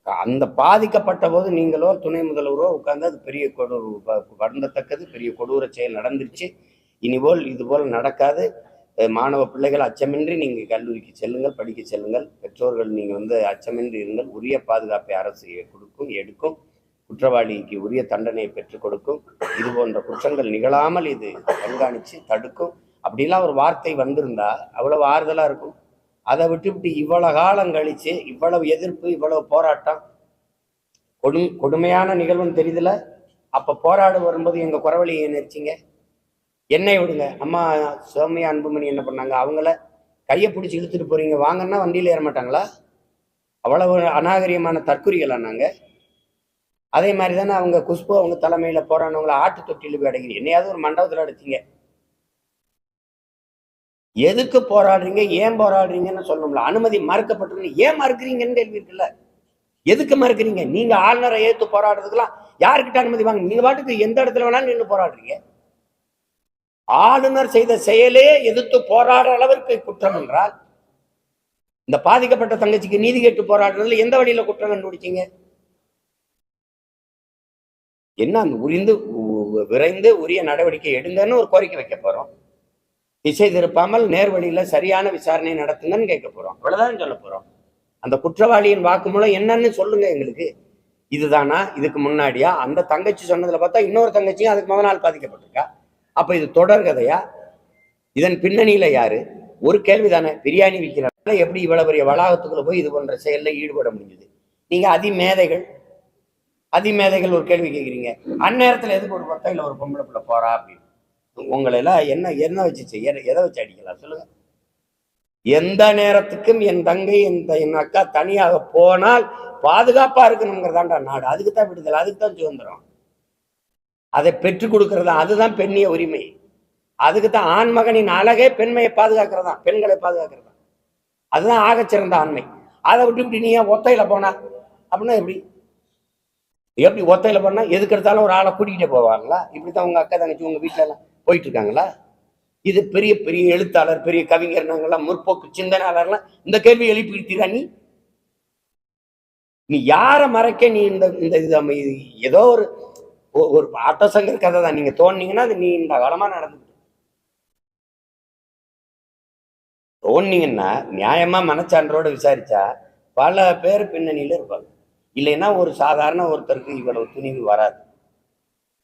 அந்த பாதிக்கப்பட்ட போது நீங்களோ துணை முதல்வரோ உட்கார்ந்து அது பெரிய வருந்தத்தக்கது, பெரிய கொடூர செயல் நடந்துருச்சு, இனிபோல் இதுபோல் நடக்காது, மாணவ பிள்ளைகள் அச்சமின்றி நீங்கள் கல்லூரிக்கு செல்லுங்கள், படிக்க செல்லுங்கள், பெற்றோர்கள் நீங்கள் அச்சமின்றி இருங்கள், உரிய பாதுகாப்பை அரசு கொடுக்கும், எடுக்கும், குற்றவாளிக்கு உரிய தண்டனையை பெற்றுக் கொடுக்கும், இது போன்ற குற்றங்கள் நிகழாமல் இது கண்காணித்து தடுக்கும். அப்படிலாம் ஒரு வார்த்தை வந்திருந்தா அவ்வளவு ஆறுதலா இருக்கும். அதை விட்டு இவ்வளவு காலம் கழிச்சு இவ்வளவு எதிர்ப்பு, இவ்வளவு போராட்டம், கொடுமையான நிகழ்வுன்னு தெரியுதுல. அப்ப போராட வரும்போது எங்க குறவழியை நினைச்சிங்க, என்னை விடுங்க. அம்மா சௌமியா அன்புமணி என்ன பண்ணாங்க, அவங்கள கையை பிடிச்சி இழுத்துட்டு போறீங்க வாங்கன்னா வண்டியில ஏற மாட்டாங்களா? அவ்வளவு அநாகரிகமான தற்குறிகளா நாங்க? அதே மாதிரி தானே அவங்க குஷ்பு அவங்க தலைமையில போறானவங்களை ஆட்டு தொட்டியில் போய் அடைக்கிறீங்க. என்னையாவது ஒரு மண்டபத்தில் அடைச்சிங்க. எதுக்கு போராடுறீங்க, ஏன் போராடுறீங்கன்னு சொல்லணும்ல. அனுமதி மறுக்கப்பட்டு ஏன் மறுக்கிறீங்கன்னு கேள்வி இருக்குல்ல. எதுக்கு மறுக்கிறீங்க? நீங்க ஆளுநரை ஏற்று போராடுறதுக்கெல்லாம் யாருக்கிட்ட அனுமதி வாங்க? நீங்க பாட்டுக்கு எந்த இடத்துல வேணாலும் நின்று போராடுறீங்க. ஆளுநர் செய்த செயலே எதிர்த்து போராடுற அளவிற்கு குற்றம் என்றால், இந்த பாதிக்கப்பட்ட தங்கச்சிக்கு நீதி கேட்டு போராடுறதுல எந்த வழியில குற்றம் கண்டுபிடிச்சீங்க? என்ன விரைந்து உரிய நடவடிக்கை எடுங்கன்னு ஒரு கோரிக்கை வைக்க போறோம். திசை திருப்பாமல் நேர்வழியில சரியான விசாரணை நடத்துங்கன்னு கேட்க போறோம். அவ்வளவுதான் சொல்ல போறோம். அந்த குற்றவாளியின் வாக்குமூலம் என்னன்னு சொல்லுங்க எங்களுக்கு. இதுதானா, இதுக்கு முன்னாடியா? அந்த தங்கச்சி சொன்னதுல பார்த்தா இன்னொரு தங்கச்சியும் அதுக்கு முதல் நாள் பாதிக்கப்பட்டிருக்கா. அப்ப இது தொடர்கதையா? இதன் பின்னணியில யாரு? ஒரு கேள்விதானே. பிரியாணி விற்கிறாங்க, எப்படி இவ்வளவு பெரிய வளாகத்துக்குள்ள போய் இது போன்ற செயல்ல ஈடுபட முடிஞ்சது? நீங்க அதிமேதைகள் ஒரு கேள்வி கேட்குறீங்க. அந்நேரத்துல எதுக்கு ஒரு பக்கம் இல்லை ஒரு பொம்பளை பிள்ளை போறா அப்படின்னு? உங்களை எல்லாம் என்ன வச்சு எதை வச்சு அடிக்கலாம் சொல்லுங்க? எந்த நேரத்துக்கும் என் தங்கை என் அக்கா தனியாக போனால் பாதுகாப்பா இருக்கணுங்கிறதாண்டா நாடு. அதுக்குத்தான் விடுதலை, அதுக்குத்தான் சுதந்திரம். அதை பெற்றுக் கொடுக்கறதா, அதுதான் பெண்ணிய உரிமை. அதுக்குத்தான் ஆண்மகனின் அழகே பெண்மையை பாதுகாக்கிறதா, பெண்களை பாதுகாக்கிறதா. அதுதான் ஆகச்சிறந்த ஆண்மை. அதை விட்டு நீ ஏன் ஒத்தையில போனா அப்படின்னா எப்படி ஒத்தையில போனா எதுக்கு எடுத்தாலும் ஒரு ஆளை கூட்டிகிட்டே போவாங்களா? இப்படித்தான் உங்க அக்கா தங்கச்சி உங்க வீட்டுல எல்லாம் போயிட்டு இருக்காங்களா? இது பெரிய பெரிய எழுத்தாளர், பெரிய கவிஞர், நாங்கெல்லாம் முற்போக்கு சிந்தனையாளர்லாம் இந்த கேள்வி எழுப்பிடுத்தீரா? நீ யாரை மறைக்க? நீ இந்த ஏதோ ஒரு ஆட்டோசங்கர் கதை தான். நீங்க தோணுனீங்கன்னா அது நீ இந்த காலமா நடந்து தோணுனீங்கன்னா நியாயமா மனச்சான்றோட விசாரிச்சா பல பேர் பின்னணியில இருப்பாங்க. இல்லைன்னா ஒரு சாதாரண ஒருத்தருக்கு இவ்வளவு துணிவு வராது,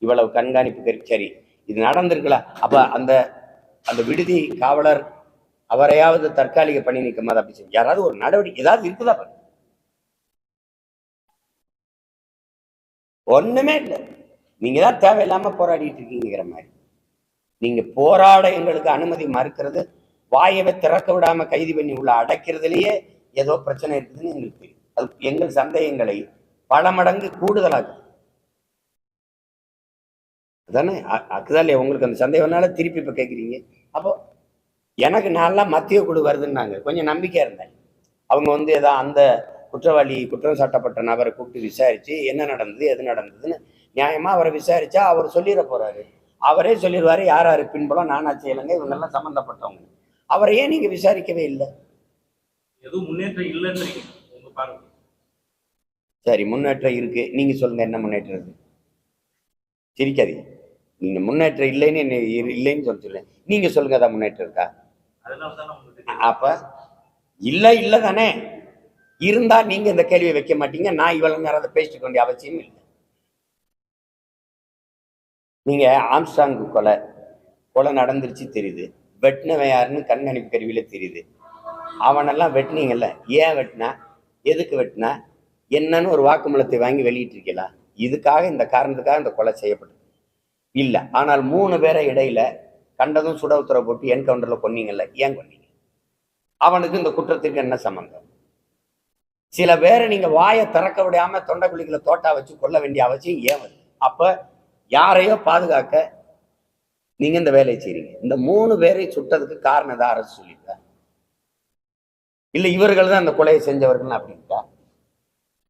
இவ்வளவு கண்காணிப்பு. சரி, இது நடந்திருக்கலாம். அப்ப அந்த அந்த விடுதி காவலர் அவரையாவது தற்காலிக பணி நீக்கமா அப்படி செய்யும் யாராவது ஒரு நடவடிக்கை ஏதாவது இருக்குதா? ஒண்ணுமே இல்லை. நீங்க தான் தேவையில்லாம போராடிட்டு இருக்கீங்கிற மாதிரி. நீங்க போராட எங்களுக்கு அனுமதி மறுக்கிறது, வாயவை திறக்க விடாம கைது பண்ணி உள்ள அடைக்கிறதுலயே ஏதோ பிரச்சனை இருக்குதுன்னு எங்களுக்கு தெரியும். அது எங்கள் சந்தேகங்களை பல மடங்கு கூடுதலாகுது. அதானே அதுதான் இல்லையா உங்களுக்கு அந்த சந்தேகம்னால திருப்பி இப்ப கேட்குறீங்க. அப்போ எனக்கு நல்லா மத்திய குழு வருதுன்னாங்க, கொஞ்சம் நம்பிக்கையா இருந்தேன். அவங்க ஏதோ அந்த குற்றம் சாட்டப்பட்ட நபரை கூப்பிட்டு விசாரிச்சு என்ன நடந்தது எது நடந்ததுன்னு நியாயமா அவரை விசாரிச்சா அவர் சொல்லிட போறாரு. அவரே சொல்லிடுவாரு யார் யாரு பின்புலம் நானாச்சு இல்லைங்க இவங்கெல்லாம் சம்பந்தப்பட்டவங்க. அவரை ஏன் நீங்க விசாரிக்கவே இல்லை? எதுவும் முன்னேற்றம் இல்லைன்னு உங்க பார்வை? சரி, முன்னேற்றம் இருக்கு, நீங்க சொல்லுங்க என்ன முன்னேற்றம் இருக்கு? சிரிக்காதீங்க. நீங்க முன்னேற்றம் இல்லைன்னு இல்லைன்னு சொல்ல, நீங்க சொல்லுங்க அதான் முன்னேற்றம் இருக்கா? அப்ப இல்ல தானே. இருந்தா நீங்க இந்த கேள்வியை வைக்க மாட்டீங்க, நான் இவ்வளவு நேரம் அதை பேசிக்க வேண்டிய அவசியம் இல்லை. நீங்க ஆம்ஸ்டாங் கொலை நடந்துருச்சு தெரியுது, வெட்டினவன் யாருன்னு கண்காணிப்பு கருவியில தெரியுது. அவனெல்லாம் வெட்டினீங்கல்ல, ஏன் வெட்டினா, எதுக்கு வெட்டினா என்னன்னு ஒரு வாக்குமூலத்தை வாங்கி வெளியிட்டு இருக்கலாம். இதுக்காக இந்த காரணத்துக்காக இந்த கொலை செய்யப்பட்டது இல்ல. ஆனால் 3 பேரை இடையில கண்டதும் சுட உத்தரவு போட்டு என்கவுண்டர்ல கொன்னீங்கல்ல, ஏன் கொன்னீங்க? அவனுக்கு இந்த குற்றத்திற்கு என்ன சம்பந்தம்? சில பேரை நீங்க வாயை திறக்க விடாம தொண்டைக்குழிக்குள்ள தோட்டா வச்சு கொல்ல வேண்டிய அவசியம் ஏன் வருது? அப்ப யாரையோ பாதுகாக்க நீங்க இந்த வேலையை செய்றீங்க. இந்த 3 பேரை சுட்டதுக்கு காரணம் தான் அரசு சொல்லிட்டா இல்ல இவர்கள் தான் அந்த கொலையை செஞ்சவர்கள் அப்படின்ட்டா?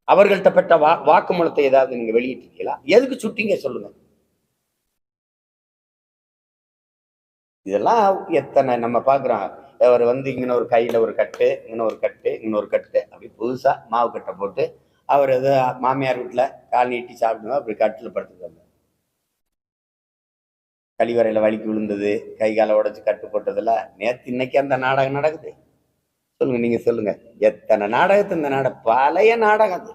அவர்கள்ட்ட பெற்ற வாக்குமூலத்தை ஏதாவது நீங்க வெளியிட்டிருக்கீங்களா? எதுக்கு சுட்டீங்க சொல்லுங்க? இதெல்லாம் எத்தனை நம்ம பாக்குறோம். அவர் இங்கன ஒரு கையில ஒரு கட்டு, இன்னொரு கட்டு, இன்னொரு கட்டு, அப்படி புதுசா மாவு கட்டை போட்டு அவர் ஏதோ மாமியார் வீட்டில் கால் நீட்டி சாப்பிடுவோம், அப்படி கட்டில் படுத்துட்டு கழிவறையில் வலிக்கு விழுந்தது, கை காலை உடைச்சு கட்டு போட்டதெல்லாம் நேற்று இன்னைக்கு அந்த நாடகம் நடக்குது. சொல்லுங்க, நீங்க சொல்லுங்க. எத்தனை நாடகத்தை இந்த பழைய நாடகம் அது.